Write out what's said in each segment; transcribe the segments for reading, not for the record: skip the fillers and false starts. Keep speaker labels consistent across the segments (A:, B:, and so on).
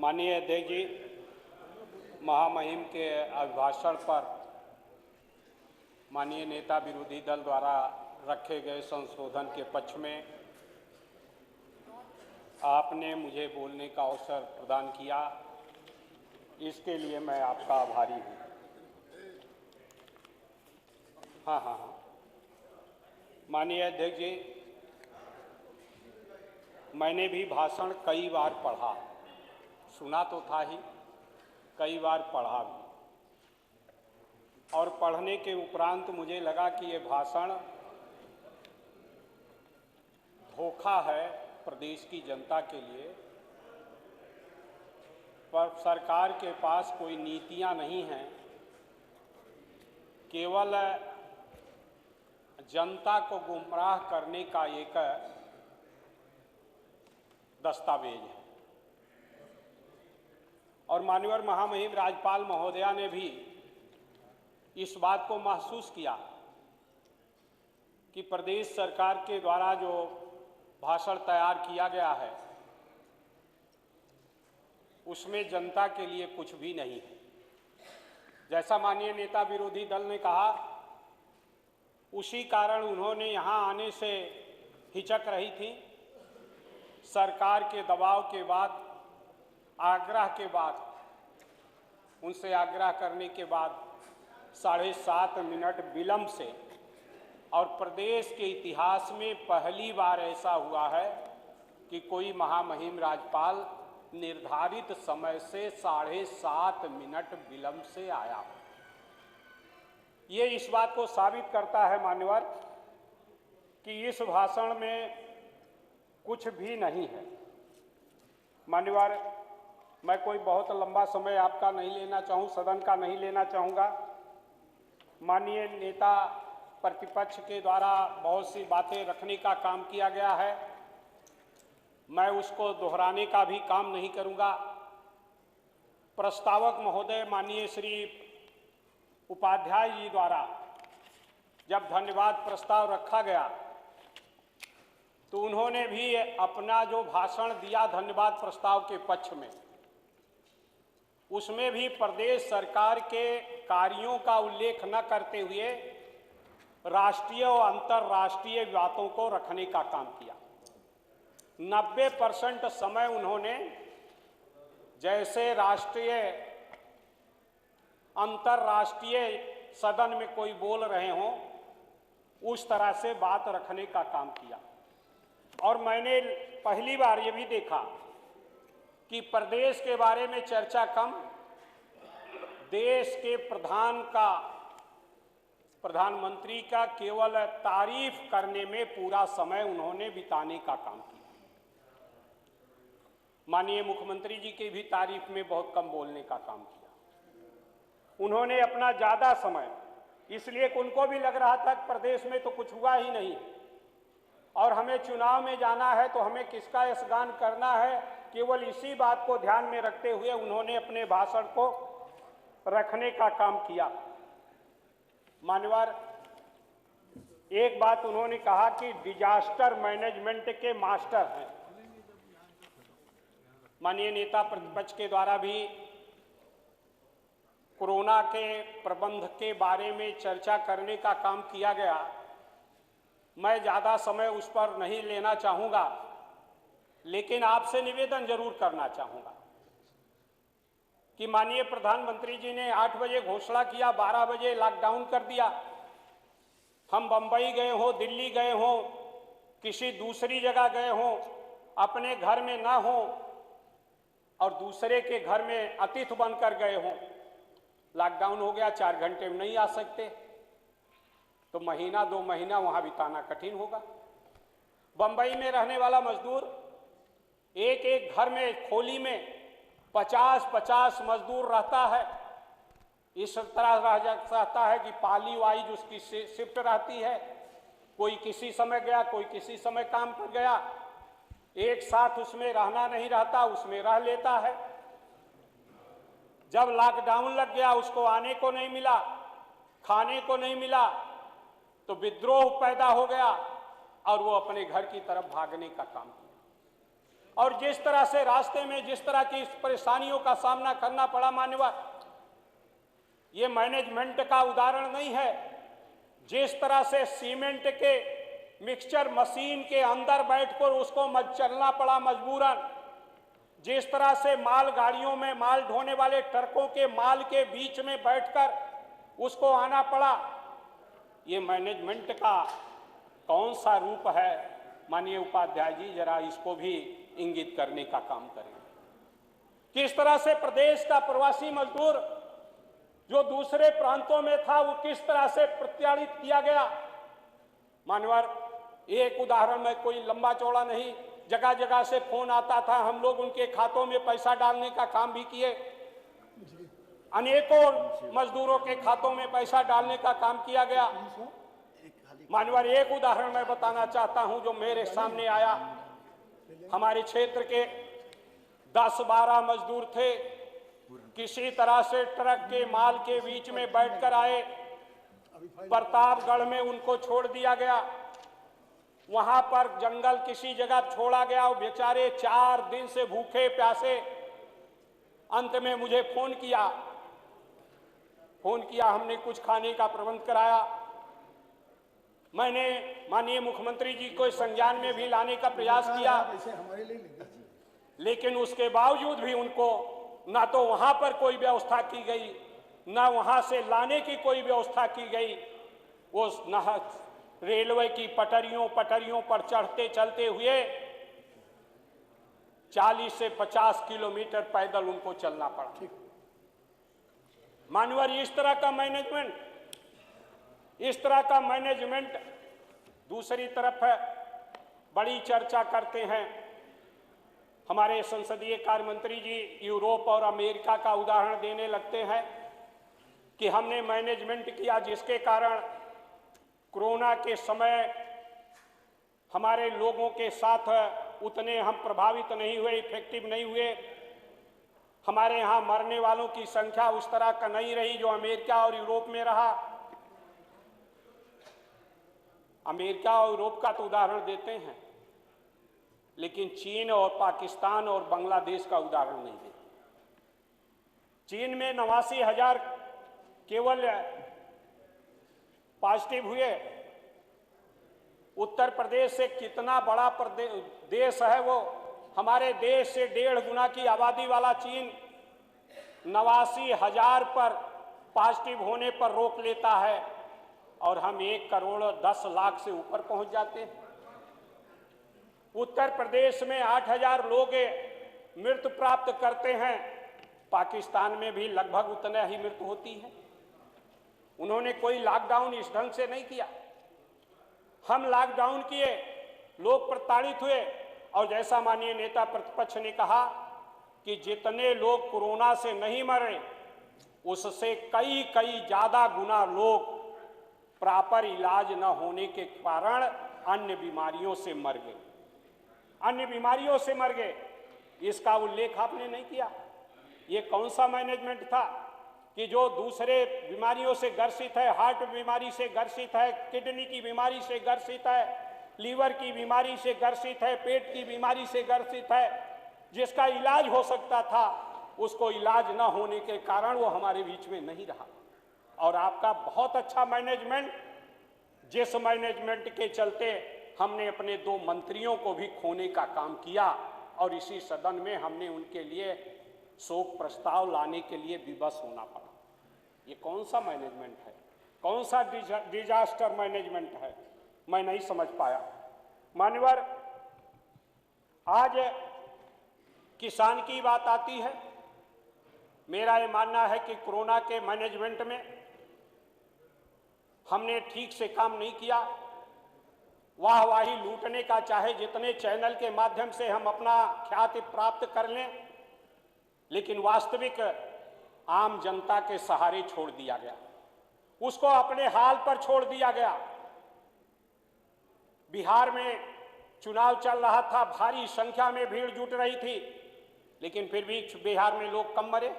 A: माननीय अध्यक्ष जी, महामहिम के अभिभाषण पर माननीय नेता विरोधी दल द्वारा रखे गए संशोधन के पक्ष में आपने मुझे बोलने का अवसर प्रदान किया, इसके लिए मैं आपका आभारी हूँ। हाँ। माननीय अध्यक्ष जी, मैंने भी भाषण कई बार पढ़ा, सुना तो था ही, कई बार पढ़ा भी, और पढ़ने के उपरांत मुझे लगा कि ये भाषण धोखा है प्रदेश की जनता के लिए। पर सरकार के पास कोई नीतियां नहीं हैं, केवल जनता को गुमराह करने का एक दस्तावेज है। और माननीय महामहिम राज्यपाल महोदया ने भी इस बात को महसूस किया कि प्रदेश सरकार के द्वारा जो भाषण तैयार किया गया है उसमें जनता के लिए कुछ भी नहीं है। जैसा माननीय नेता विरोधी दल ने कहा, उसी कारण उन्होंने यहाँ आने से हिचक रही थी। सरकार के दबाव के बाद, आग्रह के बाद, उनसे आग्रह करने के बाद 7.5 मिनट विलंब से, और प्रदेश के इतिहास में पहली बार ऐसा हुआ है कि कोई महामहिम राज्यपाल निर्धारित समय से 7.5 मिनट विलंब से आया हो। ये इस बात को साबित करता है मान्यवर कि इस भाषण में कुछ भी नहीं है। मान्यवर, मैं कोई बहुत लंबा समय आपका नहीं लेना चाहूँ, सदन का नहीं लेना चाहूँगा। माननीय नेता प्रतिपक्ष के द्वारा बहुत सी बातें रखने का काम किया गया है, मैं उसको दोहराने का भी काम नहीं करूँगा। प्रस्तावक महोदय माननीय श्री उपाध्याय जी द्वारा जब धन्यवाद प्रस्ताव रखा गया तो उन्होंने भी अपना जो भाषण दिया धन्यवाद प्रस्ताव के पक्ष में, उसमें भी प्रदेश सरकार के कार्यों का उल्लेख न करते हुए राष्ट्रीय और अंतर्राष्ट्रीय बातों को रखने का काम किया। 90% समय उन्होंने जैसे राष्ट्रीय अंतर्राष्ट्रीय सदन में कोई बोल रहे हों उस तरह से बात रखने का काम किया। और मैंने पहली बार ये भी देखा कि प्रदेश के बारे में चर्चा कम, देश के प्रधानमंत्री का केवल तारीफ करने में पूरा समय उन्होंने बिताने का काम किया। माननीय मुख्यमंत्री जी की भी तारीफ में बहुत कम बोलने का काम किया। उन्होंने अपना ज़्यादा समय, इसलिए कि उनको भी लग रहा था कि प्रदेश में तो कुछ हुआ ही नहीं और हमें चुनाव में जाना है तो हमें किसका यशगान करना है, केवल इसी बात को ध्यान में रखते हुए उन्होंने अपने भाषण को रखने का काम किया। मान्यवर, एक बात उन्होंने कहा कि डिजास्टर मैनेजमेंट के मास्टर हैं। माननीय नेता प्रतिपक्ष के द्वारा भी कोरोना के प्रबंध के बारे में चर्चा करने का काम किया गया। मैं ज़्यादा समय उस पर नहीं लेना चाहूँगा, लेकिन आपसे निवेदन जरूर करना चाहूँगा कि माननीय प्रधानमंत्री जी ने 8 बजे घोषणा किया, 12 बजे लॉकडाउन कर दिया। हम बम्बई गए हों, दिल्ली गए हों, किसी दूसरी जगह गए हों, अपने घर में ना हों और दूसरे के घर में अतिथि बनकर गए हों, लॉकडाउन हो गया, 4 घंटे में नहीं आ सकते तो महीना 2 महीना वहाँ बिताना कठिन होगा। बम्बई में रहने वाला मजदूर एक एक घर में, खोली में 50-50 मजदूर रहता है। इस तरह रहता है कि पाली वाइज उसकी शिफ्ट रहती है, कोई किसी समय गया, कोई किसी समय काम पर गया, एक साथ उसमें रहना नहीं रहता, उसमें रह लेता है। जब लॉकडाउन लग गया, उसको आने को नहीं मिला, खाने को नहीं मिला, तो विद्रोह पैदा हो गया और वो अपने घर की तरफ भागने का काम किया। और जिस तरह से रास्ते में जिस तरह की परेशानियों का सामना करना पड़ा मान्यवर, ये मैनेजमेंट का उदाहरण नहीं है। जिस तरह से सीमेंट के मिक्सचर मशीन के अंदर बैठकर उसको चलना पड़ा मजबूरन, जिस तरह से माल गाड़ियों में माल ढोने वाले ट्रकों के माल के बीच में बैठकर उसको आना पड़ा, ये मैनेजमेंट का कौन सा रूप है? माननीय उपाध्याय जी जरा इसको भी इंगित करने का काम करें। किस तरह से प्रदेश का प्रवासी मजदूर जो दूसरे प्रांतों में था वो किस तरह से प्रत्यारित किया गया। मानवर, एक उदाहरण में कोई लंबा चौड़ा नहीं, जगह जगह से फोन आता था, हम लोग उनके खातों में पैसा डालने का काम भी किए, अनेकों मजदूरों के खातों में पैसा डालने का काम किया गया। मानवर, एक उदाहरण मैं बताना चाहता हूं जो मेरे सामने आया। हमारे क्षेत्र के 10-12 मजदूर थे, किसी तरह से ट्रक के माल के बीच में बैठकर आए, प्रतापगढ़ में उनको छोड़ दिया गया, वहां पर जंगल किसी जगह छोड़ा गया। वो बेचारे 4 दिन से भूखे प्यासे, अंत में मुझे फोन किया, हमने कुछ खाने का प्रबंध कराया। मैंने माननीय मुख्यमंत्री जी को संज्ञान में भी लाने का प्रयास किया, लेकिन उसके बावजूद भी उनको ना तो वहां पर कोई व्यवस्था की गई, ना वहां से लाने की कोई व्यवस्था की गई। वो रेलवे की पटरियों पर चढ़ते चलते हुए 40 से 50 किलोमीटर पैदल उनको चलना पड़ा। मानवर, इस तरह का मैनेजमेंट दूसरी तरफ है। बड़ी चर्चा करते हैं हमारे संसदीय कार्य मंत्री जी, यूरोप और अमेरिका का उदाहरण देने लगते हैं कि हमने मैनेजमेंट किया जिसके कारण कोरोना के समय हमारे लोगों के साथ उतने हम प्रभावित नहीं हुए, इफेक्टिव नहीं हुए। हमारे यहाँ मरने वालों की संख्या उस तरह का नहीं रही जो अमेरिका और यूरोप में रहा। अमेरिका और यूरोप का तो उदाहरण देते हैं, लेकिन चीन और पाकिस्तान और बांग्लादेश का उदाहरण नहीं देते। चीन में 89,000 केवल पॉजिटिव हुए। उत्तर प्रदेश से कितना बड़ा देश है वो, हमारे देश से 1.5 गुना की आबादी वाला चीन 89,000 पर पॉजिटिव होने पर रोक लेता है और हम 1 करोड़ 10 लाख से ऊपर पहुंच जाते हैं। उत्तर प्रदेश में 8,000 लोग मृत्यु प्राप्त करते हैं, पाकिस्तान में भी लगभग उतना ही मृत्यु होती है। उन्होंने कोई लॉकडाउन इस ढंग से नहीं किया। हम लॉकडाउन किए, लोग प्रताड़ित हुए, और जैसा माननीय नेता प्रतिपक्ष ने कहा कि जितने लोग कोरोना से नहीं मरे उससे कई ज्यादा गुना लोग प्रॉपर इलाज न होने के कारण अन्य बीमारियों से मर गए। इसका उल्लेख आपने नहीं किया। ये कौन सा मैनेजमेंट था कि जो दूसरे बीमारियों से ग्रसित है, हार्ट बीमारी से ग्रसित है, किडनी की बीमारी से ग्रसित है, लीवर की बीमारी से ग्रसित है, पेट की बीमारी से ग्रसित है, जिसका इलाज हो सकता था उसको इलाज न होने के कारण वो हमारे बीच में नहीं रहा। और आपका बहुत अच्छा मैनेजमेंट, जिस मैनेजमेंट के चलते हमने अपने 2 मंत्रियों को भी खोने का काम किया और इसी सदन में हमने उनके लिए शोक प्रस्ताव लाने के लिए विवश होना पड़ा। ये कौन सा मैनेजमेंट है? कौन सा डिजास्टर मैनेजमेंट है? मैं नहीं समझ पाया। मान्यवर, आज किसान की बात आती है। मेरा ये मानना है कि कोरोना के मैनेजमेंट में हमने ठीक से काम नहीं किया। वाहवाही लूटने का चाहे जितने चैनल के माध्यम से हम अपना ख्याति प्राप्त कर लें, लेकिन वास्तविक आम जनता के सहारे छोड़ दिया गया, उसको अपने हाल पर छोड़ दिया गया। बिहार में चुनाव चल रहा था, भारी संख्या में भीड़ जुट रही थी, लेकिन फिर भी बिहार में लोग कम मरे,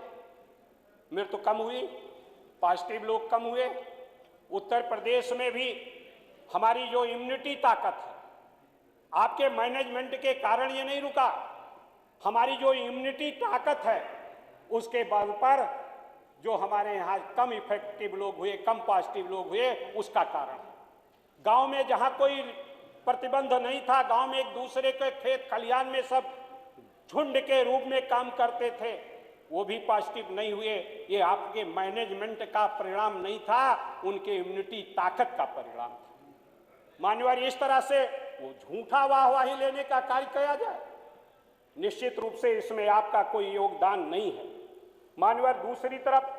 A: मृत्यु कम हुई, पॉजिटिव लोग कम हुए। उत्तर प्रदेश में भी हमारी जो इम्यूनिटी ताकत है, आपके मैनेजमेंट के कारण ये नहीं रुका। हमारी जो इम्यूनिटी ताकत है उसके बल पर जो हमारे यहाँ कम इफेक्टिव लोग हुए, कम पॉजिटिव लोग हुए, उसका कारण है। गांव में जहां कोई प्रतिबंध नहीं था, गांव में एक दूसरे के खेत खलिहान में सब झुंड के रूप में काम करते थे, वो भी पॉजिटिव नहीं हुए। ये आपके मैनेजमेंट का परिणाम नहीं था, उनके इम्यूनिटी ताकत का परिणाम था। मान्यवर, इस तरह से वो झूठा वाहवाही लेने का कार्य किया जाए, निश्चित रूप से इसमें आपका कोई योगदान नहीं है। मान्यवर, दूसरी तरफ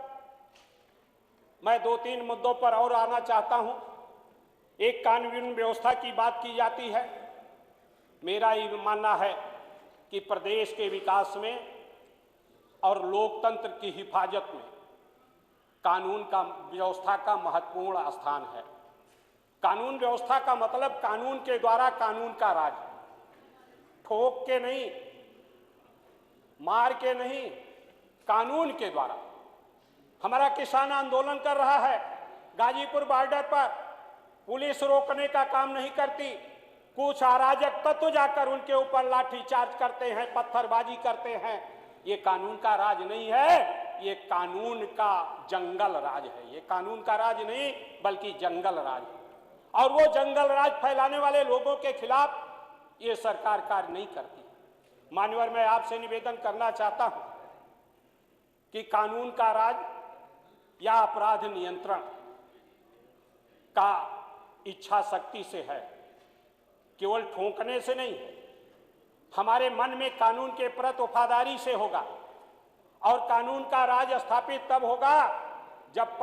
A: मैं 2-3 मुद्दों पर और आना चाहता हूं। एक, कानून व्यवस्था की बात की जाती है। मेरा ये मानना है कि प्रदेश के विकास में और लोकतंत्र की हिफाजत में कानून का व्यवस्था का महत्वपूर्ण स्थान है। कानून व्यवस्था का मतलब कानून के द्वारा कानून का राज, ठोक के नहीं, मार के नहीं, कानून के द्वारा। हमारा किसान आंदोलन कर रहा है, गाजीपुर बॉर्डर पर पुलिस रोकने का काम नहीं करती, कुछ अराजक तत्व जाकर उनके ऊपर लाठीचार्ज करते हैं, पत्थरबाजी करते हैं। ये कानून का राज नहीं है, ये कानून का जंगल राज है। ये कानून का राज नहीं बल्कि जंगल राज है, और वो जंगल राज फैलाने वाले लोगों के खिलाफ ये सरकार कार्य नहीं करती। मान्यवर, मैं आपसे निवेदन करना चाहता हूं कि कानून का राज या अपराध नियंत्रण का इच्छा शक्ति से है, केवल ठोकने से नहीं है। हमारे मन में कानून के प्रति वफादारी से होगा, और कानून का राज स्थापित तब होगा जब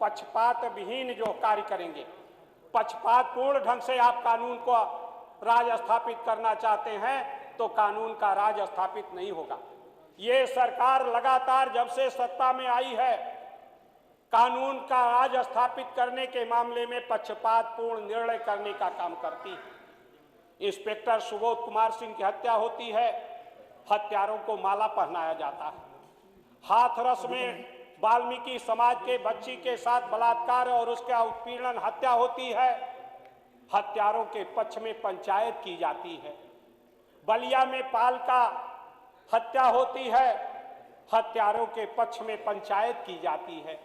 A: पक्षपात विहीन जो कार्य करेंगे। पक्षपातपूर्ण ढंग से आप कानून को राज स्थापित करना चाहते हैं तो कानून का राज स्थापित नहीं होगा। ये सरकार लगातार जब से सत्ता में आई है, कानून का राज स्थापित करने के मामले में पक्षपातपूर्ण निर्णय करने का काम करती है। इंस्पेक्टर सुबोध कुमार सिंह की हत्या होती है, हत्यारों को माला पहनाया जाता है। हाथरस में वाल्मीकि समाज के बच्ची के साथ बलात्कार और उसका उत्पीड़न हत्या होती है, हत्यारों के पक्ष में पंचायत की जाती है। बलिया में पाल का हत्या होती है, हत्यारों के पक्ष में पंचायत की जाती है।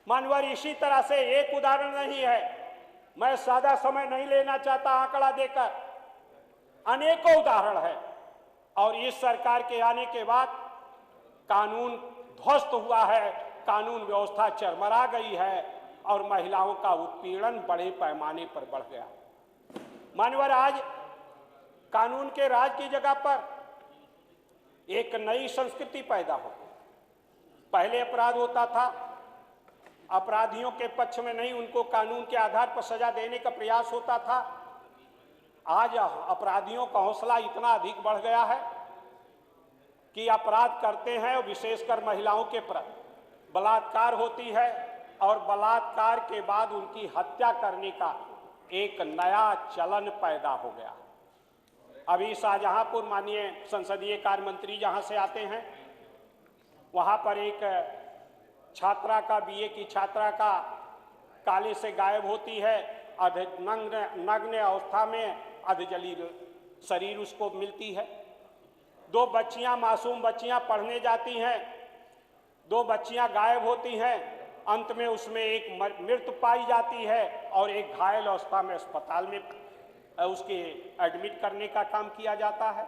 A: मानवर, इसी तरह से एक उदाहरण नहीं है, मैं ज्यादा समय नहीं लेना चाहता आंकड़ा देकर, अनेकों उदाहरण है। और इस सरकार के आने के बाद कानून ध्वस्त हुआ है, कानून व्यवस्था चरमरा गई है और महिलाओं का उत्पीड़न बड़े पैमाने पर बढ़ गया। मानवर, आज कानून के राज की जगह पर एक नई संस्कृति पैदा हो। पहले अपराध होता था, अपराधियों के पक्ष में नहीं, उनको कानून के आधार पर सजा देने का प्रयास होता था। आज अपराधियों का हौसला इतना अधिक बढ़ गया है कि अपराध करते हैं, और विशेषकर महिलाओं के प्रति बलात्कार होती है, और बलात्कार के बाद उनकी हत्या करने का एक नया चलन पैदा हो गया। अभी शाहजहांपुर माननीय संसदीय कार्य मंत्री जहां से आते हैं, वहां पर एक छात्रा का, बीए की छात्रा का काले से गायब होती है, नग्न अवस्था में अधजली शरीर उसको मिलती है। 2 बच्चियां, मासूम बच्चियां पढ़ने जाती हैं, 2 बच्चियां गायब होती हैं, अंत में उसमें एक मृत पाई जाती है और एक घायल अवस्था में अस्पताल में उसके एडमिट करने का काम किया जाता है।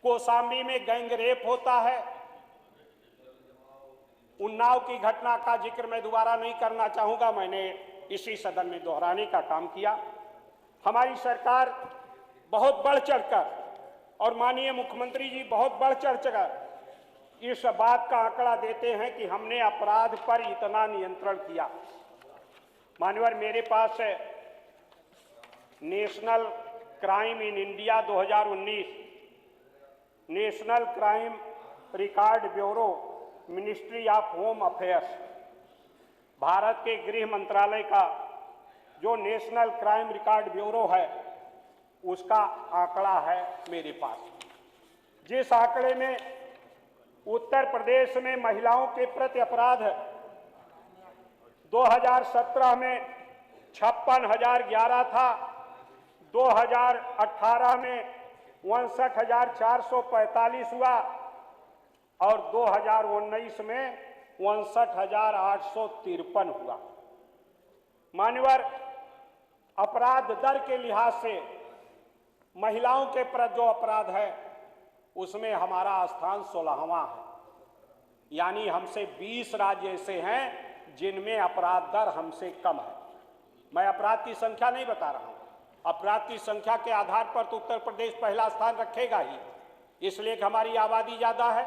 A: कौशाम्बी में गैंग रेप होता है। उन्नाव की घटना का जिक्र मैं दोबारा नहीं करना चाहूंगा, मैंने इसी सदन में दोहराने का काम किया। हमारी सरकार बहुत बढ़ चढ़कर, और माननीय मुख्यमंत्री जी बहुत बढ़ चढ़कर इस बात का आंकड़ा देते हैं कि हमने अपराध पर इतना नियंत्रण किया। मान्यवर, मेरे पास national crime in India 2019, national crime record bureau, ministry of home affairs, Bharat के गृह मंत्रालय का जो नेशनल क्राइम रिकॉर्ड ब्यूरो है, उसका आंकड़ा है मेरे पास, जिस आंकड़े में उत्तर प्रदेश में महिलाओं के प्रति अपराध 2017 में 56,011 था, 2018 में 62,445 हुआ और 2019 में 62,853 हुआ। मान्यवर, अपराध दर के लिहाज से महिलाओं के प्रति जो अपराध है उसमें हमारा स्थान 16वां है, यानी हमसे 20 राज्य ऐसे हैं जिनमें अपराध दर हमसे कम है। मैं अपराध की संख्या नहीं बता रहा हूं, अपराध की संख्या के आधार पर तो उत्तर प्रदेश पहला स्थान रखेगा ही, इसलिए कि हमारी आबादी ज्यादा है,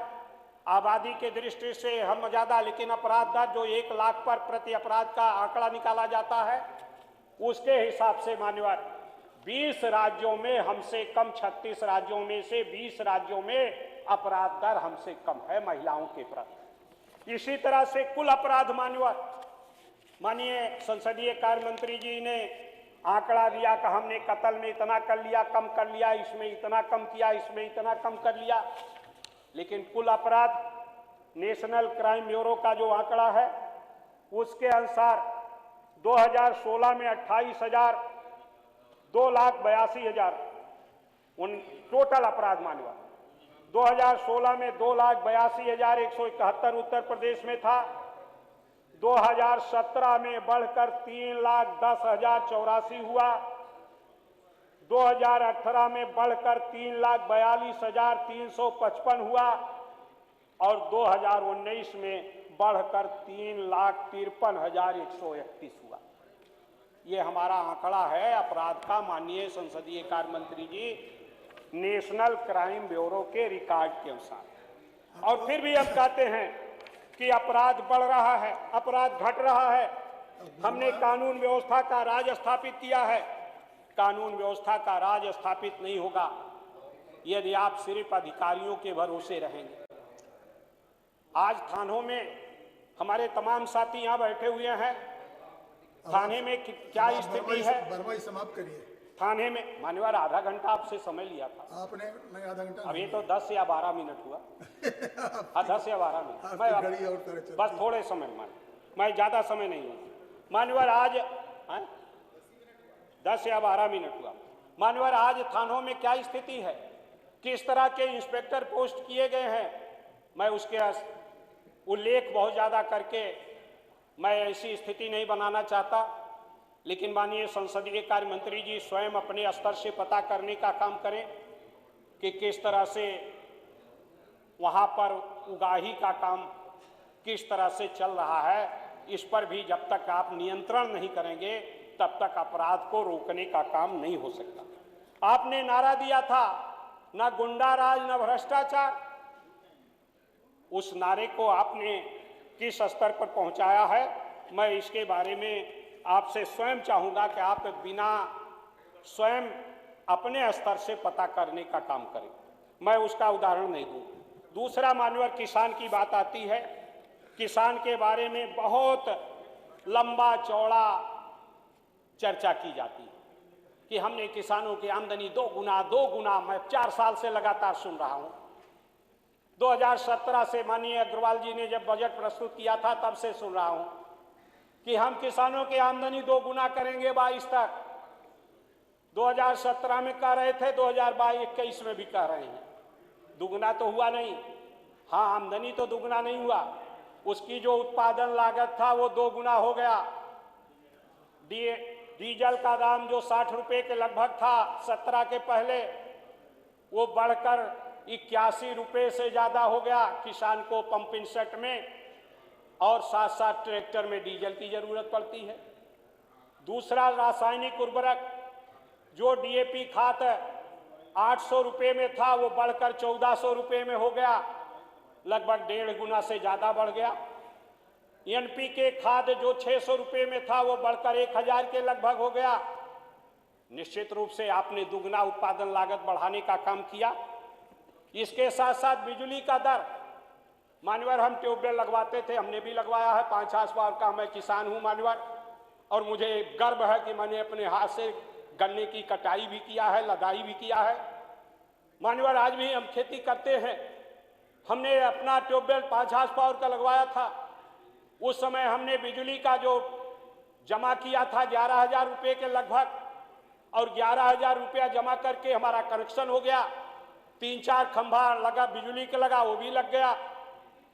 A: आबादी के दृष्टि से हम ज्यादा, लेकिन अपराध दर जो 1 लाख पर प्रति अपराध का आंकड़ा निकाला जाता है उसके हिसाब से मान्यवर 20 राज्यों में हमसे कम, 36 राज्यों में से 20 राज्यों में अपराध दर हमसे कम है महिलाओं के प्रति। इसी तरह से कुल अपराध मान्यवर, माननीय संसदीय कार्य मंत्री जी ने आंकड़ा दिया कि हमने कत्ल में इतना कर लिया, कम कर लिया, इसमें इतना कम किया, इसमें इतना कम कर लिया, लेकिन कुल अपराध नेशनल क्राइम ब्यूरो का जो आंकड़ा है उसके अनुसार 2016 में 2,82,000 उन टोटल अपराध मान्यवर, 2016 में 2,82,171 उत्तर प्रदेश में था, 2017 में बढ़कर 3,10,084 हुआ, 2018 में बढ़कर 3,42,355 हुआ और 2019 में बढ़कर 3,53,131 हुआ। ये हमारा आंकड़ा है अपराध का, माननीय संसदीय कार्य मंत्री जी, नेशनल क्राइम ब्यूरो के रिकॉर्ड के अनुसार। और फिर भी हम कहते हैं कि अपराध बढ़ रहा है, अपराध घट रहा है। हमने कानून व्यवस्था का राज स्थापित किया है, कानून व्यवस्था का राज स्थापित नहीं होगा यदि आप सिर्फ अधिकारियों के भरोसे रहेंगे। आज थानों में हमारे तमाम साथी यहाँ बैठे हुए हैं, थाने में क्या स्थिति है?
B: समाप्त करिए।
A: थाने में मान्यवर आधा घंटा आपसे समय लिया था
B: आपने, नहीं आधा घंटा,
A: अभी तो 10 या 12 मिनट हुआ। हाँ 10 या 12 मिनट, मैं बस थोड़े समय मैं ज्यादा समय नहीं हूँ मान्यवर। आज 10 या 12 मिनट हुआ मान्यवर। आज थानों में क्या स्थिति है, किस तरह के इंस्पेक्टर पोस्ट किए गए हैं, मैं उसके उल्लेख बहुत ज्यादा करके मैं ऐसी स्थिति नहीं बनाना चाहता, लेकिन माननीय संसदीय कार्य मंत्री जी स्वयं अपने स्तर से पता करने का काम करें कि किस तरह से वहां पर उगाही का काम किस तरह से चल रहा है। इस पर भी जब तक आप नियंत्रण नहीं करेंगे तब तक अपराध को रोकने का काम नहीं हो सकता। आपने नारा दिया था न गुंडाराज न भ्रष्टाचार, उस नारे को आपने किस स्तर पर पहुंचाया है, मैं इसके बारे में आपसे स्वयं चाहूंगा कि आप बिना स्वयं अपने स्तर से पता करने का काम करें। मैं उसका उदाहरण नहीं दूं। दूसरा मान्यवर, किसान की बात आती है, किसान के बारे में बहुत लंबा चौड़ा चर्चा की जाती है कि हमने किसानों की आमदनी दो गुना मैं 4 साल से लगातार सुन रहा हूं। 2017 से माननीय अग्रवाल जी ने जब बजट प्रस्तुत किया था तब से सुन रहा हूं कि हम किसानों की आमदनी 2 गुना करेंगे 22 तक। 2017 में कह रहे थे, 2022-21 में भी कह रहे हैं। दुगना तो हुआ नहीं, हाँ आमदनी तो दुगना नहीं हुआ, उसकी जो उत्पादन लागत था वो 2 गुना हो गया। डीजल का दाम जो 60 रुपए के लगभग था 17 के पहले, वो बढ़कर 81 रुपए से ज्यादा हो गया किसान को पंपिंग सेट में, और साथ साथ ट्रैक्टर में डीजल की जरूरत पड़ती है। दूसरा, रासायनिक उर्वरक जो डीएपी खाद 800 रुपए में था वो बढ़कर 1400 रुपए में हो गया, लगभग 1.5 गुना से ज्यादा बढ़ गया। एनपीके खाद जो 600 रुपए में था वो बढ़कर 1000 के लगभग हो गया। निश्चित रूप से आपने दुगना उत्पादन लागत बढ़ाने का काम किया। इसके साथ साथ बिजली का दर, मान्यवर हम ट्यूबवेल लगवाते थे, हमने भी लगवाया है 5 हाथ पावर का, मैं किसान हूं मान्यवर, और मुझे गर्व है कि मैंने अपने हाथ से गन्ने की कटाई भी किया है, लदाई भी किया है मान्यवर। आज भी हम खेती करते हैं, हमने अपना ट्यूबवेल 5 हाथ पावर का लगवाया था। उस समय हमने बिजली का जो जमा किया था 11,000 रुपये के लगभग, और 11,000 रुपया जमा करके हमारा कनेक्शन हो गया। 3-4 खंभा लगा बिजली का लगा, वो भी लग गया।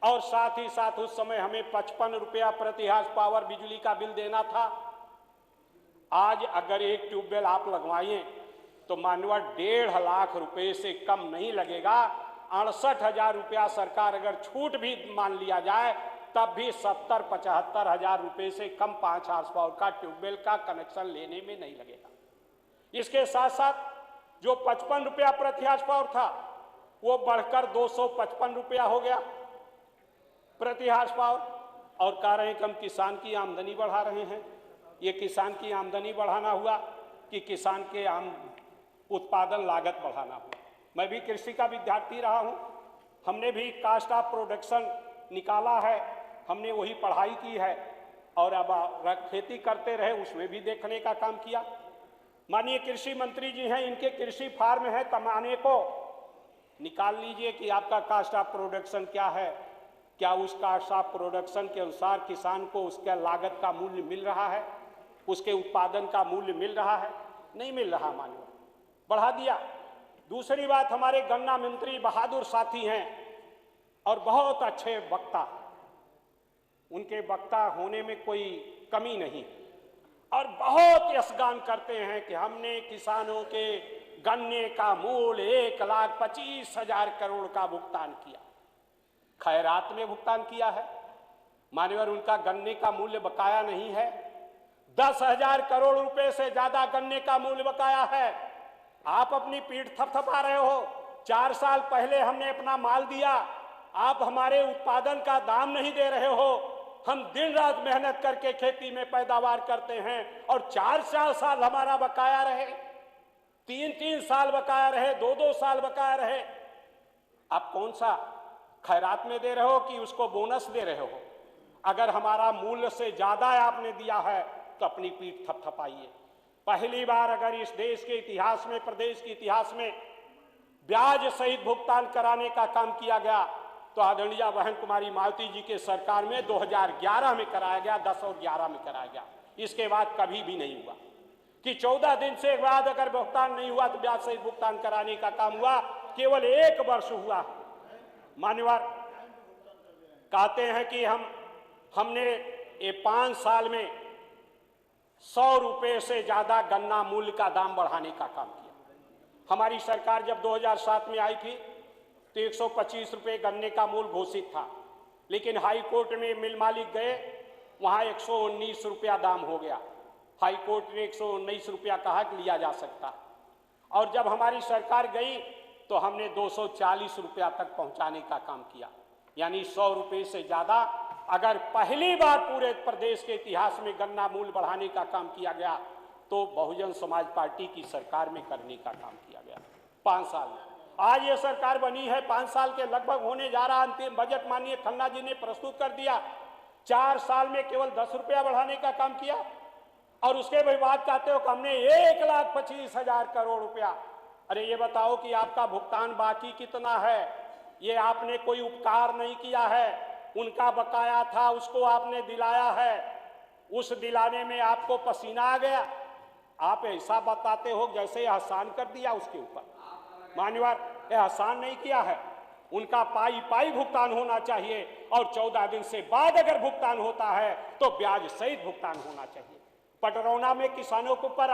A: और साथ ही साथ उस समय हमें 55 रुपया प्रति हाउस पावर बिजली का बिल देना था। आज अगर एक ट्यूबवेल आप लगवाइए तो मानवा 1.5 लाख रुपए से कम नहीं लगेगा। 68,000 रुपया सरकार अगर छूट भी मान लिया जाए तब भी 70-75 हजार रुपए से कम 5 हाउस पावर का ट्यूबवेल का कनेक्शन लेने में नहीं लगेगा। इसके साथ साथ जो 55 रुपया प्रति हाउस पावर था वो बढ़कर 255 रुपया हो गया प्रति हाउस पावर। और कह रहे हैं कि हम किसान की आमदनी बढ़ा रहे हैं। ये किसान की आमदनी बढ़ाना हुआ कि किसान के उत्पादन लागत बढ़ाना हुआ। मैं भी कृषि का विद्यार्थी रहा हूं, हमने भी कास्ट ऑफ प्रोडक्शन निकाला है, हमने वही पढ़ाई की है और अब खेती करते रहे, उसमें भी देखने का काम किया। माननीय कृषि मंत्री जी हैं, इनके कृषि फार्म है कमाने को, निकाल लीजिए कि आपका कास्ट ऑफ प्रोडक्शन क्या है। क्या उस कास्ट ऑफ प्रोडक्शन के अनुसार किसान को उसके लागत का मूल्य मिल रहा है, उसके उत्पादन का मूल्य मिल रहा है? नहीं मिल रहा। मानिए बढ़ा दिया। दूसरी बात, हमारे गन्ना मंत्री बहादुर साथी हैं और बहुत अच्छे वक्ता, उनके वक्ता होने में कोई कमी नहीं, और बहुत यशगान करते हैं कि हमने किसानों के गन्ने का मूल्य 1,25,000 करोड़ का भुगतान किया। खैरात में भुगतान किया है मान्यवर, उनका गन्ने का मूल्य बकाया नहीं है। 10,000 करोड़ रुपए से ज्यादा गन्ने का मूल्य बकाया है। आप अपनी पीठ थपथपा रहे हो। 4 साल पहले हमने अपना माल दिया, आप हमारे उत्पादन का दाम नहीं दे रहे हो। हम दिन रात मेहनत करके खेती में पैदावार करते हैं और 4-4 साल हमारा बकाया रहे, 3-3 साल बकाया रहे, 2-2 साल बकाया रहे। आप कौन सा खैरात में दे रहे हो कि उसको बोनस दे रहे हो? अगर हमारा मूल्य से ज्यादा आपने दिया है तो अपनी पीठ थपथपाइए। पहली बार अगर इस देश के इतिहास में, प्रदेश के इतिहास में ब्याज सहित भुगतान कराने का काम किया गया तो आदरणीय बहन कुमारी मालती जी के सरकार में 2011 में कराया गया, 10 और 11 में कराया गया। इसके बाद कभी भी नहीं हुआ कि 14 दिन से बाद अगर भुगतान नहीं हुआ तो ब्याज सहित भुगतान कराने का काम हुआ। केवल 1 वर्ष हुआ। मान्यवर कहते हैं कि हमने ये 5 साल में 100 रुपए से ज्यादा गन्ना मूल्य का दाम बढ़ाने का काम किया। हमारी सरकार जब 2007 में आई थी तो 125 रुपए गन्ने का मूल्य घोषित था, लेकिन हाई कोर्ट में मिल मालिक गए, वहां 119 रुपया दाम हो गया। हाई कोर्ट ने 119 रुपया कहा कि लिया जा सकता, और जब हमारी सरकार गई तो हमने 240 रुपया तक पहुंचाने का काम किया। यानी 100 रुपये से ज्यादा अगर पहली बार पूरे प्रदेश के इतिहास में गन्ना मूल्य बढ़ाने का काम किया गया तो बहुजन समाज पार्टी की सरकार में करने का काम किया गया 5 साल में। आज ये सरकार बनी है, 5 साल के लगभग होने जा रहा। अंतिम बजट माननीय खन्ना जी ने प्रस्तुत कर दिया। 4 साल में केवल 10 रुपया बढ़ाने का काम किया और उसके भी बात कहते हो कि हमने 1,25,000 करोड़ रुपया। अरे ये बताओ कि आपका भुगतान बाकी कितना है? ये आपने कोई उपकार नहीं किया है, उनका बकाया था उसको आपने दिलाया है। उस दिलाने में आपको पसीना आ गया। आप ऐसा बताते हो जैसे एहसान कर दिया उसके ऊपर। मान्यवर, एहसान नहीं किया है, उनका पाई पाई भुगतान होना चाहिए और 14 दिन से बाद अगर भुगतान होता है तो ब्याज सहित भुगतान होना चाहिए। पटरौना में किसानों के ऊपर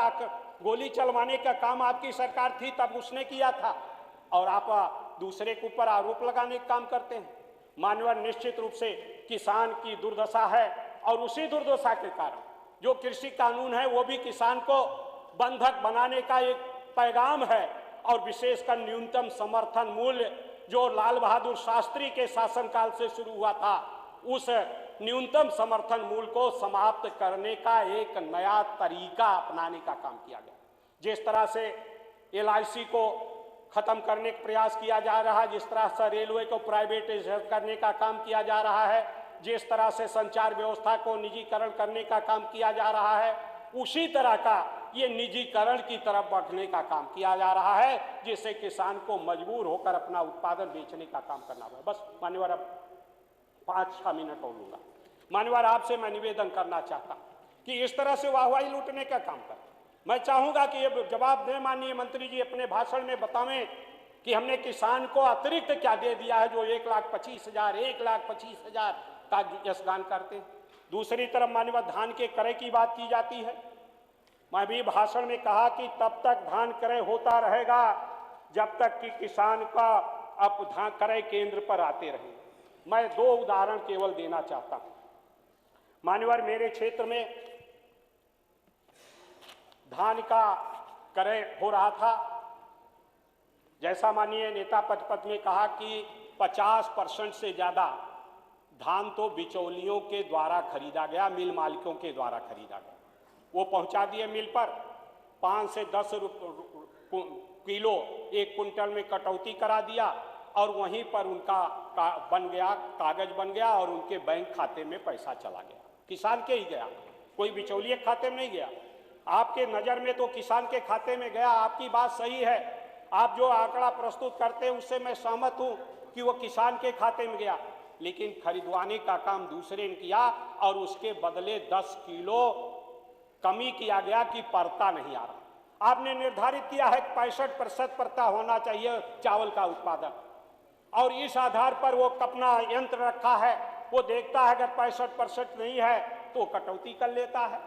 A: गोली चलवाने का काम आपकी सरकार थी, तब उसने किया था, और आप दूसरे के ऊपर आरोप लगाने का काम करते हैं। मानवर, निश्चित रूप से किसान की दुर्दशा है और उसी दुर्दशा के कारण जो कृषि कानून है वो भी किसान को बंधक बनाने का एक पैगाम है। और विशेषकर न्यूनतम समर्थन मूल्य जो लाल बहादुर शास्त्री के शासनकाल से शुरू हुआ था, उस न्यूनतम समर्थन मूल्य को समाप्त करने का एक नया तरीका अपनाने का काम किया गया। जिस तरह से LIC को खत्म करने का प्रयास किया जा रहा है, जिस तरह से रेलवे को प्राइवेटाइजेशन करने का काम किया जा रहा है, जिस तरह से संचार व्यवस्था को निजीकरण करने का काम किया जा रहा है, उसी तरह का ये निजीकरण की तरफ बढ़ने का काम किया जा रहा है, जिससे किसान को मजबूर होकर अपना उत्पादन बेचने का काम करना होगा। बस मान्यवर, अब 5-6 मिनट और लूंगा। मान्यवर, आपसे मैं निवेदन करना चाहता कि इस तरह से वाहवाही लूटने का काम कर। मैं चाहूंगा कि ये जवाब दें माननीय मंत्री जी, अपने भाषण में बतावें कि हमने किसान को अतिरिक्त क्या दे दिया है जो 1,25,000 1,25,000 का यशगान करते हैं। दूसरी तरफ माननीय धान के क्रय की बात की जाती है। मैं भी भाषण में कहा कि तब तक धान क्रय होता रहेगा जब तक कि किसान का अब धान क्रय केंद्र पर आते रहे। मैं 2 उदाहरण केवल देना चाहता हूं। मान्यवर, मेरे क्षेत्र में धान का क्रय हो रहा था। जैसा माननीय नेता पद में कहा कि 50% से ज्यादा धान तो बिचौलियों के द्वारा खरीदा गया, मिल मालिकों के द्वारा खरीदा गया। वो पहुंचा दिए मिल पर, 5 से 10 किलो 1 कुंटल में कटौती करा दिया और वहीं पर उनका बन गया, कागज बन गया और उनके बैंक खाते में पैसा चला गया। किसान के ही गया, कोई बिचौलिए खाते में नहीं गया। आपके नज़र में तो किसान के खाते में गया। आपकी बात सही है, आप जो आंकड़ा प्रस्तुत करते हैं उससे मैं सहमत हूं कि वो किसान के खाते में गया, लेकिन खरीदवाने का काम दूसरे ने किया और उसके बदले 10 किलो कमी किया गया कि परता नहीं आ रहा। आपने निर्धारित किया है कि 65% परता होना चाहिए चावल का उत्पादन, और इस आधार पर वो अपना यंत्र रखा है। वो देखता है अगर 65% नहीं है तो कटौती कर लेता है।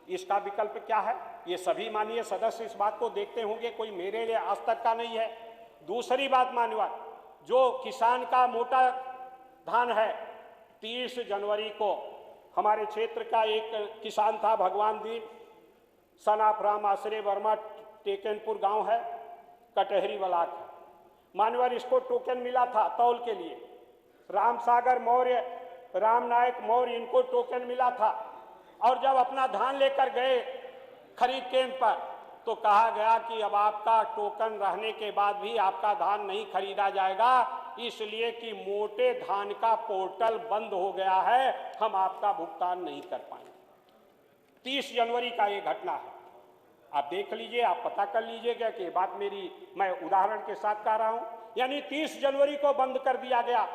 A: इसका विकल्प क्या है? ये सभी माननीय सदस्य इस बात को देखते होंगे, कोई मेरे लिए आज तक का नहीं है। दूसरी बात मान्यवर, जो किसान का मोटा धान है, 30 जनवरी को हमारे क्षेत्र का एक किसान था, भगवान दीन, सन ऑफ राम आश्रय वर्मा, टेकनपुर गांव है, कटहरी ब्लॉक है। मान्यवर, इसको टोकन मिला था तौल के लिए। राम सागर मौर्य, राम नायक मौर्य, इनको टोकन मिला था। और जब अपना धान लेकर गए खरीद केंद्र पर तो कहा गया कि अब आपका टोकन रहने के बाद भी आपका धान नहीं खरीदा जाएगा, इसलिए कि मोटे धान का पोर्टल बंद हो गया है, हम आपका भुगतान नहीं कर पाएंगे। 30 जनवरी का ये घटना है। आप देख लीजिए, आप पता कर लीजिएगा कि बात मेरी मैं उदाहरण के साथ कह रहा हूं। यानी 30 जनवरी को बंद कर दिया गया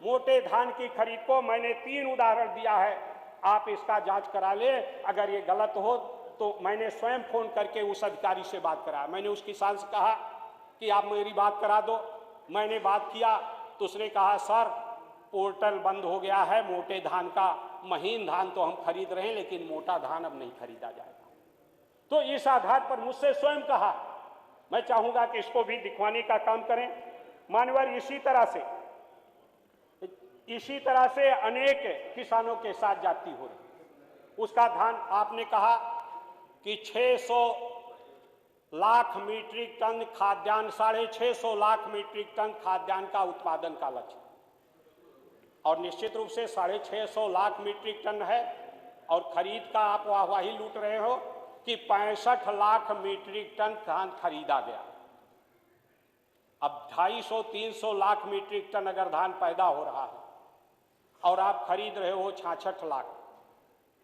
A: मोटे धान की खरीद को। मैंने 3 उदाहरण दिया है, आप इसका जांच करा ले। अगर ये गलत हो तो मैंने स्वयं फोन करके उस अधिकारी से बात करा। मैंने उस किसान से कहा कि आप मेरी बात करा दो। मैंने बात किया तो उसने कहा सर पोर्टल बंद हो गया है, मोटे धान का, महीन धान तो हम खरीद रहे हैं लेकिन मोटा धान अब नहीं खरीदा जाएगा। तो इस आधार पर मुझसे स्वयं कहा। मैं चाहूंगा कि इसको भी दिखवाने का काम करें। मान्यवर, इसी तरह से अनेक किसानों के साथ जाती हो रही। उसका धान आपने कहा कि 600 लाख मीट्रिक टन खाद्यान्न, 650 लाख मीट्रिक टन खाद्यान्न का उत्पादन का लक्ष्य, और निश्चित रूप से 650 लाख मीट्रिक टन है। और खरीद का आप वाहवाही लूट रहे हो कि 65 लाख मीट्रिक टन धान खरीदा गया। अब 250-300 लाख मीट्रिक टन अगर धान पैदा हो रहा है और आप खरीद रहे हो 66 लाख,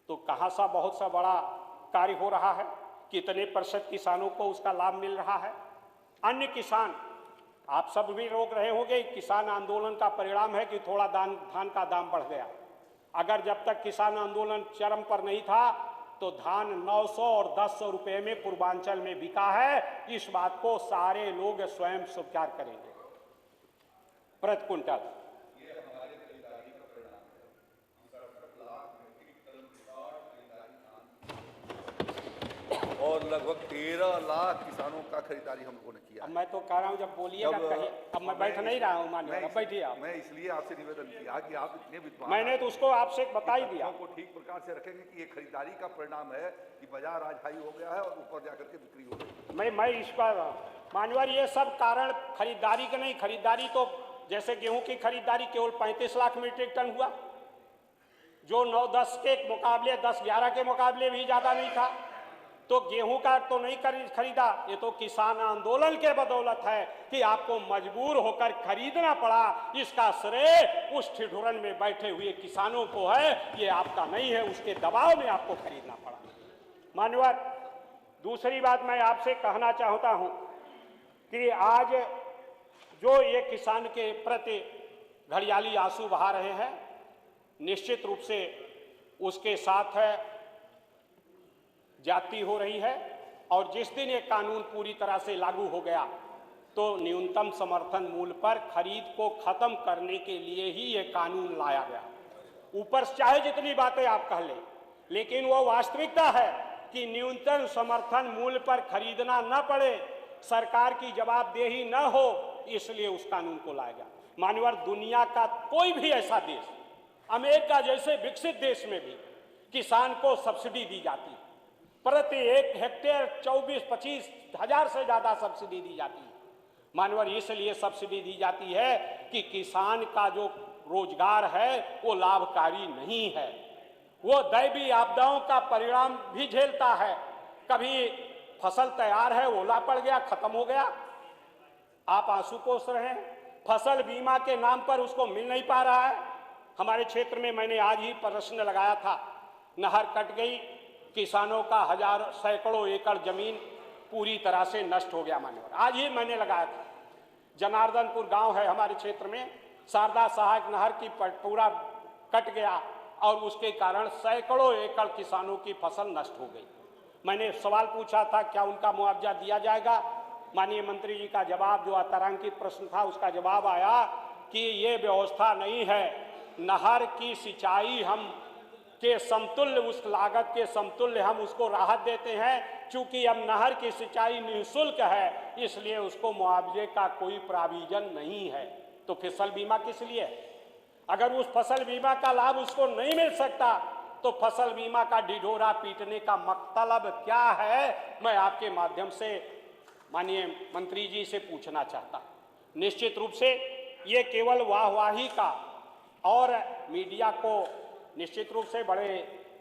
A: तो कहां सा बहुत सा बड़ा कार्य हो रहा है। कितने % किसानों को उसका लाभ मिल रहा है। अन्य किसान, आप सब भी रोक रहे होंगे, किसान आंदोलन का परिणाम है कि थोड़ा धान का दाम बढ़ गया। अगर जब तक किसान आंदोलन चरम पर नहीं था तो धान 900 और 1100 रुपए में पूर्वांचल में बिका है। इस बात को सारे लोग स्वयं स्वीकार करेंगे प्रति कुंटल।
C: और लगभग 13 लाख किसानों का खरीदारी हम लोगों ने किया।
A: अब मैं तो कह रहा हूं, जब बोलिएगा कहिए। अब मैं बैठ नहीं रहा हूं, मानिए, अब बैठिए आप।
C: मैं इसलिए आपसे निवेदन किया कि आप इतने विद्वान,
A: मैंने तो उसको आपसे बता ही दिया
C: को ठीक प्रकार से रखेंगे कि ये खरीदारी का परिणाम है कि बाजार आज हाई हो गया है और ऊपर जाकर के बिक्री हो गई।
A: मैं इस पर मान्यवर, ये सब कारण खरीदारी के नहीं। खरीदारी तो जैसे गेहूं की खरीदारी केवल 35 लाख मीट्रिक टन हुआ, जो 9-10 के मुकाबले, 10-11 के मुकाबले भी ज्यादा नहीं था। तो गेहूं का तो नहीं खरीदा, ये तो किसान आंदोलन के बदौलत है कि आपको मजबूर होकर खरीदना पड़ा। इसका श्रेय उस ठिठुरन में बैठे हुए किसानों को है, ये आपका नहीं है। उसके दबाव में आपको खरीदना पड़ा। मान्यवर, दूसरी बात मैं आपसे कहना चाहता हूं कि आज जो ये किसान के प्रति घड़ियाली आंसू बहा रहे हैं, निश्चित रूप से उसके साथ है जाति हो रही है। और जिस दिन ये कानून पूरी तरह से लागू हो गया तो न्यूनतम समर्थन मूल्य पर खरीद को खत्म करने के लिए ही ये कानून लाया गया। ऊपर चाहे जितनी बातें आप कह लें, लेकिन वो वास्तविकता है कि न्यूनतम समर्थन मूल्य पर खरीदना न पड़े, सरकार की जवाबदेही न हो, इसलिए उस कानून को लाया गया। मान्यवर, दुनिया का कोई भी ऐसा देश, अमेरिका जैसे विकसित देश में भी किसान को सब्सिडी दी जाती है, प्रति 1 हेक्टेयर 24-25 हजार से ज्यादा सब्सिडी दी जाती है। मान्यवर, इसलिए सब्सिडी दी जाती है कि किसान का जो रोजगार है वो लाभकारी नहीं है, वो दैवीय आपदाओं का परिणाम भी झेलता है। कभी फसल तैयार है, ओला पड़ गया, खत्म हो गया, आप आंसू पोंछ रहे हैं। फसल बीमा के नाम पर उसको मिल नहीं पा रहा है। हमारे क्षेत्र में मैंने आज ही प्रश्न लगाया था, नहर कट गई, किसानों का सैकड़ों एकड़ जमीन पूरी तरह से नष्ट हो गया। मान्यवर, आज ही मैंने लगाया था, जनार्दनपुर गांव है हमारे क्षेत्र में, शारदा सहायक नहर की पूरा कट गया और उसके कारण सैकड़ों एकड़ किसानों की फसल नष्ट हो गई। मैंने सवाल पूछा था, क्या उनका मुआवजा दिया जाएगा? माननीय मंत्री जी का जवाब, जो अतारांकित प्रश्न था, उसका जवाब आया कि ये व्यवस्था नहीं है। नहर की सिंचाई हम के समतुल्य, उस लागत के समतुल्य हम उसको राहत देते हैं। चूंकि अब नहर की सिंचाई निःशुल्क है, इसलिए उसको मुआवजे का कोई प्राविजन नहीं है। तो फसल बीमा किस लिए? अगर उस फसल बीमा का लाभ उसको नहीं मिल सकता तो फसल बीमा का ढिढोरा पीटने का मतलब क्या है? मैं आपके माध्यम से माननीय मंत्री जी से पूछना चाहता। निश्चित रूप से ये केवल वाहवाही का, और मीडिया को निश्चित रूप से, बड़े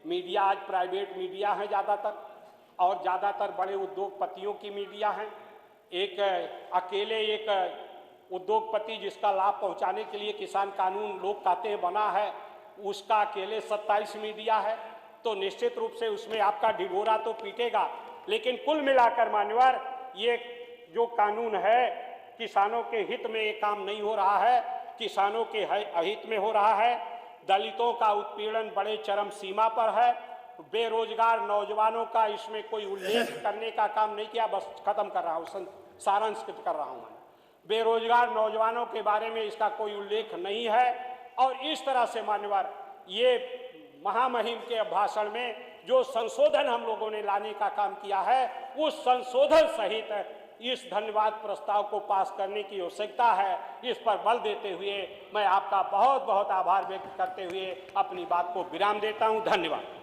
A: मीडिया आज प्राइवेट मीडिया है ज़्यादातर, और ज़्यादातर बड़े उद्योगपतियों की मीडिया है। एक अकेले एक उद्योगपति जिसका लाभ पहुंचाने के लिए किसान कानून लोग कहते हैं बना है, उसका अकेले 27 मीडिया है। तो निश्चित रूप से उसमें आपका ढिढोरा तो पीटेगा, लेकिन कुल मिलाकर मान्यवर, ये जो कानून है किसानों के हित में ये काम नहीं हो रहा है, किसानों के अहित में हो रहा है। दलितों का उत्पीड़न बड़े चरम सीमा पर है। बेरोजगार नौजवानों का इसमें कोई उल्लेख करने का काम नहीं किया। बस खत्म कर रहा हूँ, सारांश कर रहा हूँ मैं। बेरोजगार नौजवानों के बारे में इसका कोई उल्लेख नहीं है। और इस तरह से मान्यवर, ये महामहिम के भाषण में जो संशोधन हम लोगों ने लाने का काम किया है, उस संशोधन सहित इस धन्यवाद प्रस्ताव को पास करने की आवश्यकता है। इस पर बल देते हुए मैं आपका बहुत बहुत आभार व्यक्त करते हुए अपनी बात को विराम देता हूं। धन्यवाद।